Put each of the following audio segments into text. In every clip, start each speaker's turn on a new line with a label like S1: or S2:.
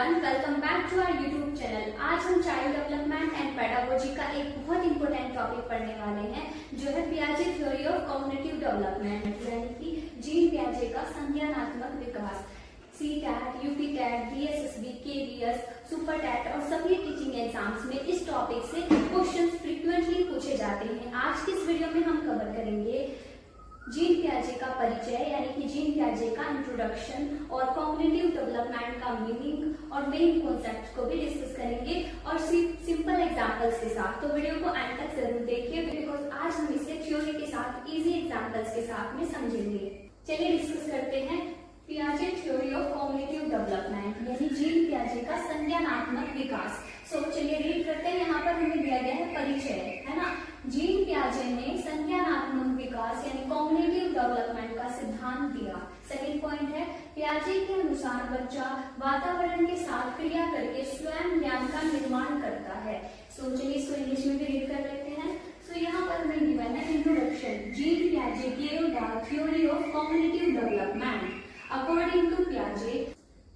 S1: Everyone, welcome back to our YouTube channel. आज हम child development and pedagogy का एक बहुत इंपॉर्टेंट टॉपिक पढ़ने वाले हैं, जो है पियाजे थ्योरी ऑफ कॉग्निटिव डेवलपमेंट, यानी कि जीन पियाजे का संज्ञानात्मक विकास। CTAT, UPTAT, DSSB, KVS, सुपरटैट और सभी टीचिंग एग्जाम्स में इस टॉपिक से क्वेश्चंस फ्रीक्वेंटली पूछे जाते हैं। आज की इस वीडियो में हम कवर करेंगे जीन पियाजे का परिचय, यानी कि जीन पियाजे का इंट्रोडक्शन और कॉग्निटिव डेवलपमेंट का मीनिंग और मेन कॉन्सेप्ट को भी डिस्कस करेंगे और सिंपल एग्जांपल्स के साथ। तो वीडियो को एंड तक जरूर देखिए, बिकॉज आज हम इसे थ्योरी के साथ इजी एग्जांपल्स के साथ में समझेंगे। चलिए डिस्कस करते हैं पियाजे थ्योरी ऑफ कॉग्निटिव डेवलपमेंट, यानी जीन पियाजे का संज्ञानात्मक विकास। चलिए रीड करते हैं। यहाँ पर हमें दिया गया है परिचय, है ना। जीन पियाजे ने संज्ञानात्मक विकास यानी कॉग्निटिव डेवलपमेंट का सिद्धांत दिया। सेकंड पॉइंट है, पियाजे के अनुसार बच्चा वातावरण के साथ क्रिया करके स्वयं ज्ञान का निर्माण करता है। चलिए इसको इंग्लिश में भी रीड कर लेते हैं। यहाँ पर हमें गिवन है इंट्रोडक्शन। जीन पियाजे gave the theory of cognitive development. According to Piaget,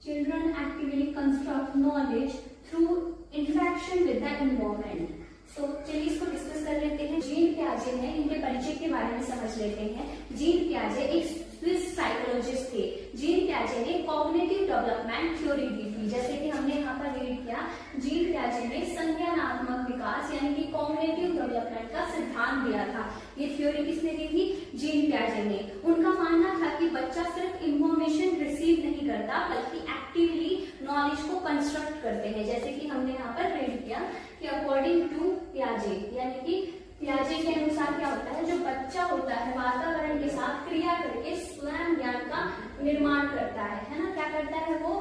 S1: children actively construct knowledge through interaction with the environment. चलिए इसको डिस्कस कर लेते हैं। जीन पियाजे है, इनके परिचय के बारे में समझ लेते हैं। जीन पियाजे एक स्विस साइकोलॉजिस्ट थे। जीन पियाजे ने कॉग्निटिव डेवलपमेंट थ्योरी दी थी, जैसे कि हमने यहाँ पर रीड किया। जीन पियाजे ने संज्ञानात्मक विकास यानी कि कॉग्निटिव डेवलपमेंट का सिद्धांत दिया था। ये थ्योरी किसने दी थी? जीन पियाजे ने। उनका मानना था कि बच्चा सिर्फ इंफॉर्मेशन रिसीव नहीं करता, बल्कि एक्टिवली नॉलेज को कंस्ट्रक्ट करते हैं, जैसे कि हमने यहाँ पर रीड किया कि अकॉर्डिंग टू पियाजे, यानी कि पियाजे के अनुसार क्या होता है, जो बच्चा होता है वातावरण के साथ क्रिया करके स्वयं ज्ञान का निर्माण करता है ना। क्या करता है वो?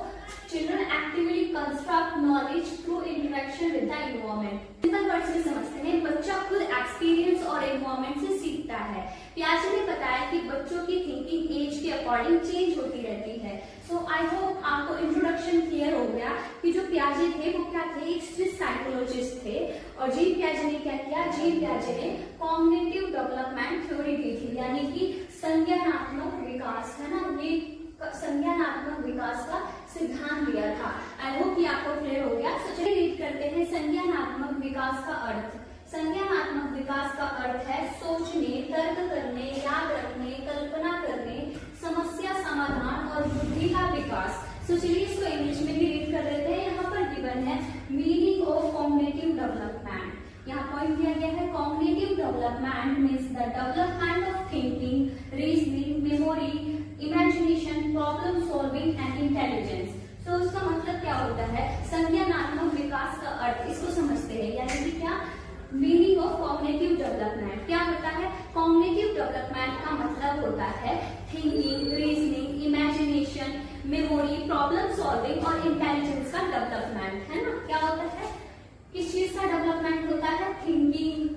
S1: Children actively construct knowledge through interaction with the environment. Simple words में समझते हैं, बच्चा खुद एक्सपीरियंस और एनवायरनमेंट से सीखता है। पियाजे ने बताया कि बच्चों की थिंकिंग एज के अकॉर्डिंग चेंज होती रहती है। आई होप आपको इंट्रोडक्शन क्लियर हो गया कि जो पियाजे थे वो क्या थे, एक स्विस साइकोलॉजिस्ट थे। और जीन पियाजे ने क्या किया? जीन पियाजे ने कॉग्निटिव डेवलपमेंट थ्योरी दी थी, यानी कि संज्ञानात्मक विकास, है ना। ये संज्ञानात्मक विकास का सिद्धांत दिया था। आई होप कि आपको क्लियर हो गया। चलिए रीड करते हैं संज्ञानात्मक विकास का अर्थ। संज्ञानात्मक विकास का अर्थ है सोचने, तर्क करने, याद रखने, कल्पना करने, समस्या समाधान और बुद्धि का विकास। चलिए इसको इंग्लिश में भी रीड कर लेते हैं। यहाँ पर गिवन है मीनिंग ऑफ कॉग्निटिव डेवलपमेंट। यहाँ पॉइंट दिया गया है, cognitive development means the development of thinking, reasoning, memory, imagination, problem solving and intelligence. तो उसका मतलब क्या होता है? संज्ञानात्मक विकास का अर्थ इसको समझते हैं, यानी कि क्या मीनिंग ऑफ कॉग्निटिव डेवलपमेंट क्या होता है? कॉग्निटिव डेवलपमेंट का मतलब होता है thinking, reasoning, imagination, memory, problem solving और इंटेलिजेंस का डेवलपमेंट, है ना। क्या होता है? किस चीज का डेवलपमेंट होता है? Thinking,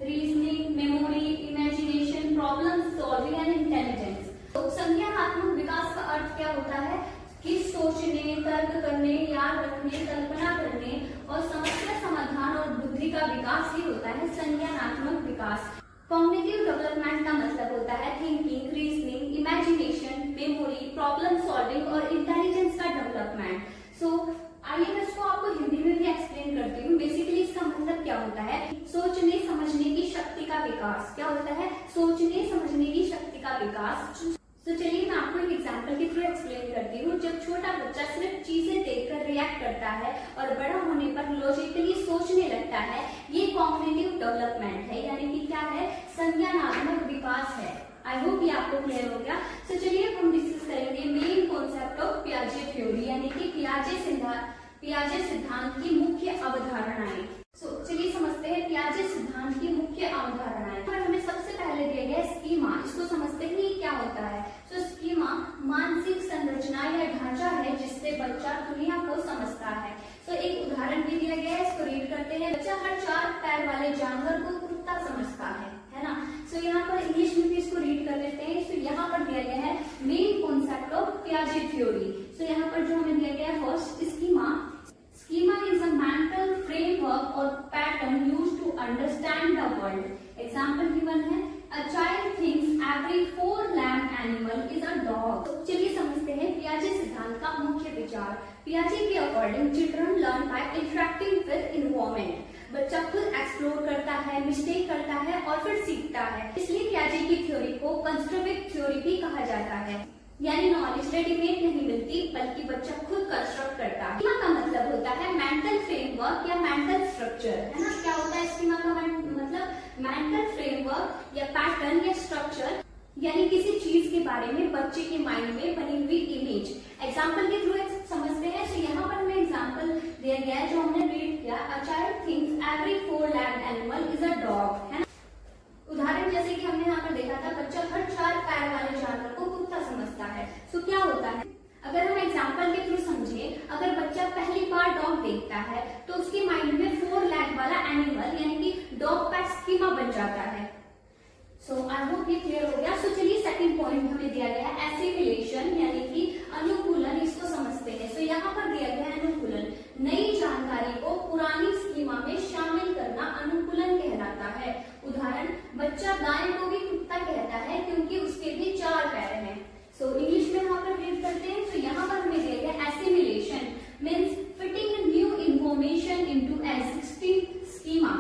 S1: reasoning, memory, imagination, problem solving and intelligence. तो संज्ञानात्मक विकास का अर्थ क्या होता है कि सोचने, तर्क करने, याद रखने, कल्पना करने और समस्या समाधान और बुद्धि का विकास ही होता है संज्ञानात्मक विकास। कॉग्निटिव डेवलपमेंट का मतलब होता है thinking, reasoning, imagination, memory, problem solving और इंटेलिजेंस का डेवलपमेंट। आइए मैं इसको आपको हिंदी में भी एक्सप्लेन करती हूँ। बेसिकली इसका मतलब क्या होता है? सोचने समझने की शक्ति का विकास। क्या होता है? सोचने समझने की शक्ति का विकास। चलिए मैं आपको एक एग्जांपल के थ्रू एक्सप्लेन करती हूँ। जब छोटा बच्चा सिर्फ चीजें देखकर रिएक्ट करता है और बड़ा होने पर लॉजिकली सोचने लगता है, ये कॉग्निटिव डेवलपमेंट है, यानी कि क्या है? संज्ञानात्मक विकास है। आई होप ये आपको क्लियर हो गया। चलिए हम डिस्कस करेंगे मेन कॉन्सेप्ट ऑफ पियाजे थ्योरी, यानी कि पियाजे सिद्धांत की मुख्य अवधारणाएं। चलिए समझते हैं पियाजे सिद्धांत की मुख्य अवधारणाएं। पर हमें सबसे पहले दिया गया स्कीमा, इसको समझते हैं ये क्या होता है। स्कीमा मानसिक संरचना या ढांचा है जिससे बच्चा दुनिया को समझता है। एक उदाहरण भी दिया गया है, इसको रीड करते हैं। बच्चा हर 4 पैर वाले जानवर को कुत्ता समझता है ना। यहाँ पर इंग्लिश में भी इसको रीड कर लेते हैं। यहाँ पर दिया गया है मेन कॉन्सेप्ट ऑफ पियाजे थ्योरी। यहाँ पर जो हमें दिया गया है first schema. Schema is a mental framework or pattern used to understand the world. Example given है, a child thinks every 4 lamb animal is a dog. चलिए समझते हैं पियाजे सिद्धांत का मुख्य विचार। पियाजे के according children learn by interacting with environment. बच्चा खुद एक्सप्लोर करता है, मिस्टेक करता है और फिर सीखता है। इसलिए पियाजे की थ्योरी को कंस्ट्रक्टिव थ्योरी भी कहा जाता है, यानी नॉलेज रेडीमेड नहीं मिलती बल्कि बच्चा खुद कंस्ट्रक्ट करता है। स्कीमा का मतलब होता है मेंटल फ्रेमवर्क या मेंटल स्ट्रक्चर, है ना। क्या होता है स्कीमा का मतलब? मेंटल फ्रेमवर्क या पैटर्न या स्ट्रक्चर, यानी किसी चीज के बारे में बच्चे के माइंड में बनी हुई इमेज। एग्जाम्पल के थ्रू समझते हैं। तो यहाँ पर हमें एग्जाम्पल दिया गया है जो हमने रीड किया। A child thinks every 4-legged animal is a dog, है ना। उदाहरण जैसे कि हमने यहाँ पर देखा था, बच्चा हर 4 पैर वाले जानवर को कुत्ता समझता है। तो क्या होता है, अगर हम एग्जाम्पल के थ्रू समझे, अगर बच्चा पहली बार डॉग देखता है तो उसके माइंड में 4 लेग वाला एनिमल यानी कि डॉग का स्कीमा बन जाता है। सो आई होप ये क्लियर हो गया। सो चलिए सेकंड पॉइंट हमें दिया गया है एसिमिलेशन यानी कि अनुकूलन, इसको समझते हैं। सो यहाँ पर दिया गया है अनुकूलन, नई जानकारी को पुरानी स्कीमा में शामिल करना अनुकूलन कहलाता है। उदाहरण, बच्चा गाय को भी कुत्ता कहता है क्योंकि उसके भी 4 पैर हैं। सो इंग्लिश में यहाँ पर रीड करते हैं। तो यहाँ पर हमें दिया गया assimilation means fitting new information into existing schema.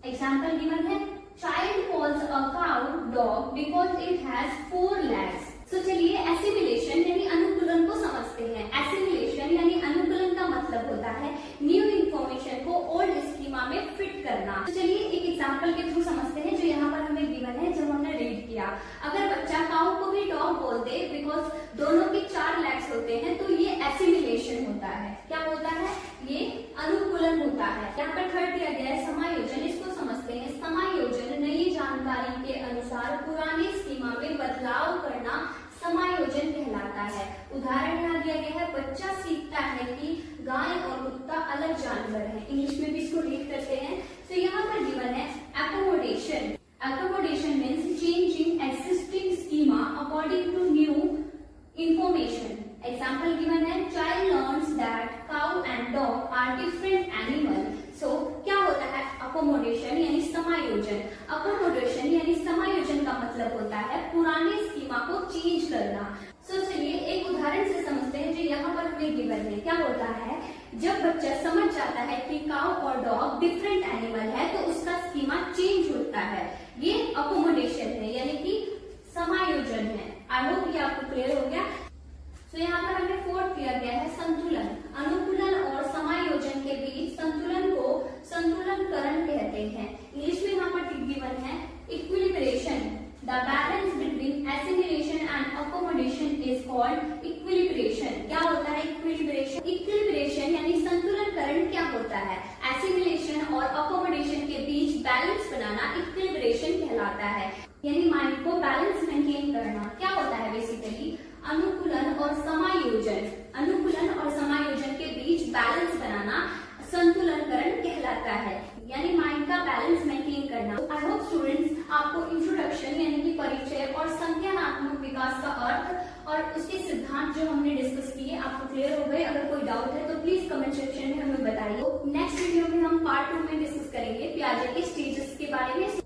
S1: Example given है, child calls a cow dog because it has 4 legs। So चलिए एसिमिलेशन यानी अनुकूलन को समझते हैं। एसिमिलेशन यानी अनुकूलन का मतलब होता है न्यू इंफॉर्मेशन को ओल्ड स्कीमा में फिट करना। तो चलिए एक एग्जांपल के थ्रू समझते हैं जो यहाँ पर हमें गिवन है, जब हमने रीड किया। अगर बच्चा काउ को भी डॉग बोल दे बिकॉज दोनों के 4 legs होते हैं तो ये एसिमिलेशन होता है। क्या होता है? ये अनुकूलन होता है। यहाँ पर थर्ड दिया गया है समायोजन, इसको समझते हैं। समायोजन नई जानकारी के अनुसार पुरानी स्कीमा में बदलाव करना समायोजन कहलाता है। उदाहरण यहाँ दिया गया है, बच्चा सीखता है कि गाय और कुत्ता अलग जानवर हैं। इंग्लिश में भी इसको रीड करते हैं। तो यहाँ पर गिवन है accommodation. Accommodation means changing existing schema according to new information. Example given है, child learns that cow and dog are different animal. So क्या होता है अकोमोडेशन यानी समायोजन। अकोमोडेशन यानी समायोजन का मतलब होता है पुराने स्कीमा को चेंज करना। सो चलिए एक उदाहरण से समझते हैं जो यहाँ पर हमें गिवन है। क्या होता है, जब बच्चा समझ जाता है कि काउ और डॉग डिफरेंट एनिमल है तो उसका स्कीमा चेंज होता है। ये अकोमोडेशन है यानी कि समायोजन है। आई होप ये आपको क्लियर हो गया। तो यहाँ पर हमें फोर्थ दिया गया है संतुलन। अनुकूलन और समायोजन के बीच संतुलन को संतुलनकरण कहते हैं। इंग्लिश में यहाँ पर गिवन है equilibration. The balance between assimilation and accommodation is called equilibration. क्या होता है इक्विलिब्रेशन? इक्विलिब्रेशन यानी संतुलनकरण क्या होता है? एसिमिलेशन और अकोमोडेशन के बीच बैलेंस बनाना इक्विलिब्रेशन कहलाता है, यानी माइंड को बैलेंस मेंटेन करना। क्या होता है बेसिकली अनुकूलन और समायोजन। अनुकूलन और समायोजन के बीच बैलेंस बनाना संतुलनकरण कहलाता है, यानी माइंड का बैलेंस मेंटेन करना। आई होप स्टूडेंट्स आपको इंट्रोडक्शन यानी कि परिचय और संज्ञानात्मक विकास का अर्थ और उसके सिद्धांत जो हमने डिस्कस किए आपको क्लियर हो गए। अगर कोई डाउट है तो प्लीज कमेंट सेक्शन में हमें बताइए। नेक्स्ट वीडियो में हम पार्ट 2 में डिस्कस करेंगे पियाजे के स्टेजेस के बारे में।